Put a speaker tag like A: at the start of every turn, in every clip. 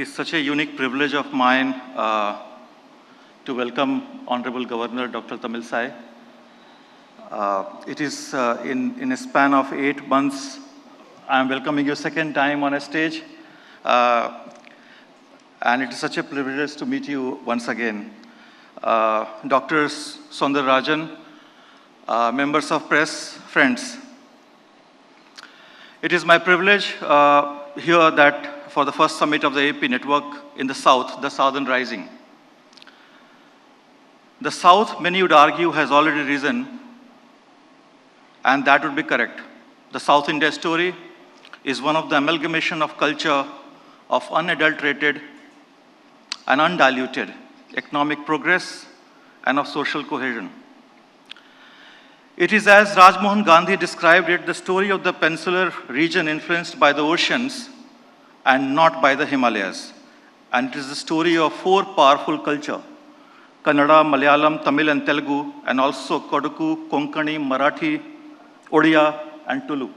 A: is such a unique privilege of mine to welcome Honorable Governor Dr. Tamilisai. It is in a span of 8 months, I am welcoming you second time on a stage. And it is such a privilege to meet you once again. Doctors, Soundararajan, members of press, friends. It is my privilege here that for the first summit of the ABP network in the South, the Southern Rising. The South, many would argue, has already risen, and that would be correct. The South India story is one of the amalgamation of culture of unadulterated and undiluted economic progress and of social cohesion. It is, as Rajmohan Gandhi described it, the story of the peninsular region influenced by the oceans and not by the Himalayas. And it is the story of 4 powerful cultures: Kannada, Malayalam, Tamil and Telugu, and also Koduku, Konkani, Marathi, Odia and Tulu.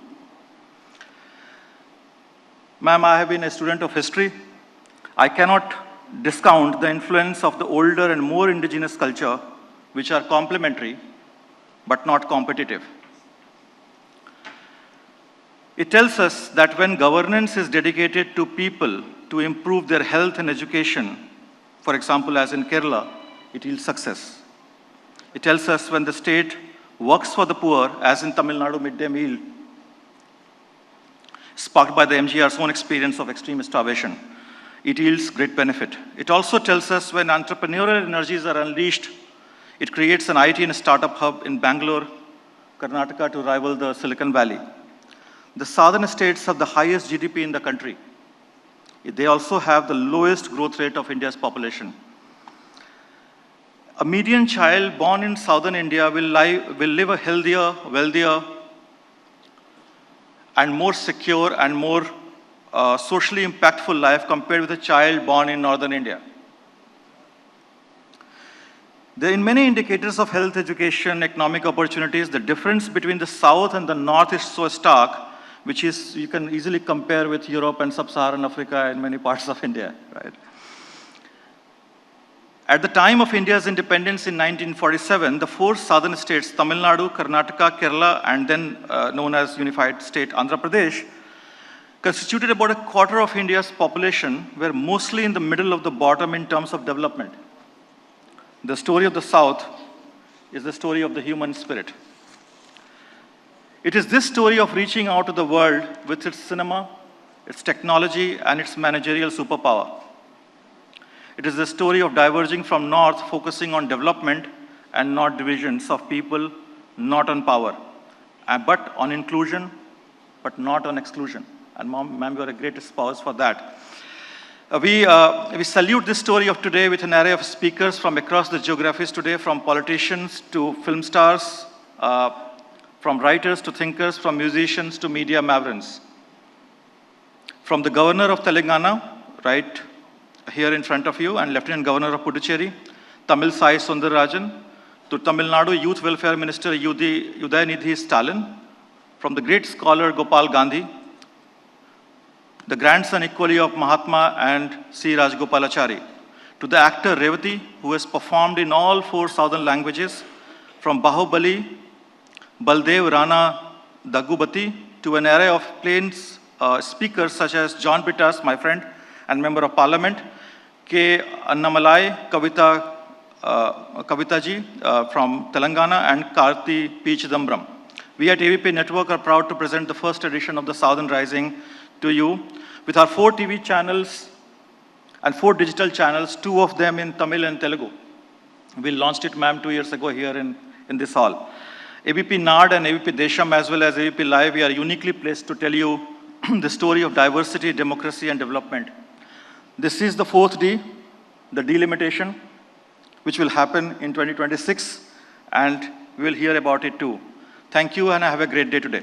A: Ma'am, I have been a student of history. I cannot discount the influence of the older and more indigenous culture, which are complementary but not competitive. It tells us that when governance is dedicated to people to improve their health and education, for example, as in Kerala, it yields success. It tells us when the state works for the poor, as in Tamil Nadu midday meal, sparked by the MGR's own experience of extreme starvation, it yields great benefit. It also tells us when entrepreneurial energies are unleashed, it creates an IT and startup hub in Bangalore, Karnataka, to rival the Silicon Valley. The southern states have the highest GDP in the country. They also have the lowest growth rate of India's population. A median child born in southern India will live a healthier, wealthier, and more secure and more socially impactful life compared with a child born in northern India. In many indicators of health, education, economic opportunities, the difference between the south and the north is so stark, which is, you can easily compare with Europe and sub-Saharan Africa and many parts of India, right? At the time of India's independence in 1947, the 4 southern states, Tamil Nadu, Karnataka, Kerala, and then known as unified state Andhra Pradesh, constituted about a quarter of India's population, were mostly in the middle of the bottom in terms of development. The story of the South is the story of the human spirit. It is this story of reaching out to the world with its cinema, its technology, and its managerial superpower. It is the story of diverging from north, focusing on development and not divisions of people, not on power, but on inclusion, but not on exclusion. And ma'am, you are a great spouse for that. We salute this story of today with an array of speakers from across the geographies today, from politicians to film stars, from writers to thinkers, from musicians to media mavericks. From the governor of Telangana, right here in front of you, and Lieutenant Governor of Puducherry, Tamilisai Soundararajan, to Tamil Nadu Youth Welfare Minister Udayanidhi Stalin, from the great scholar Gopal Gandhi, the grandson equally of Mahatma and C. Rajagopalachari, to the actor Revati, who has performed in all 4 southern languages, from Bahubali, Baldev Rana Daggubati, to an array of plains speakers such as John Bittas, my friend and member of parliament, K. Annamalai Kavitaji from Telangana, and Karthi P. Chidambaram. We at ABP Network are proud to present the first edition of the Southern Rising to you with our 4 TV channels and 4 digital channels, 2 of them in Tamil and Telugu. We launched it, ma'am, 2 years ago here in this hall. ABP NAD and ABP Desham, as well as ABPLIVE, we are uniquely placed to tell you the story of diversity, democracy, and development. This is the 4th D, the delimitation, which will happen in 2026, and we will hear about it too. Thank you, and have a great day today.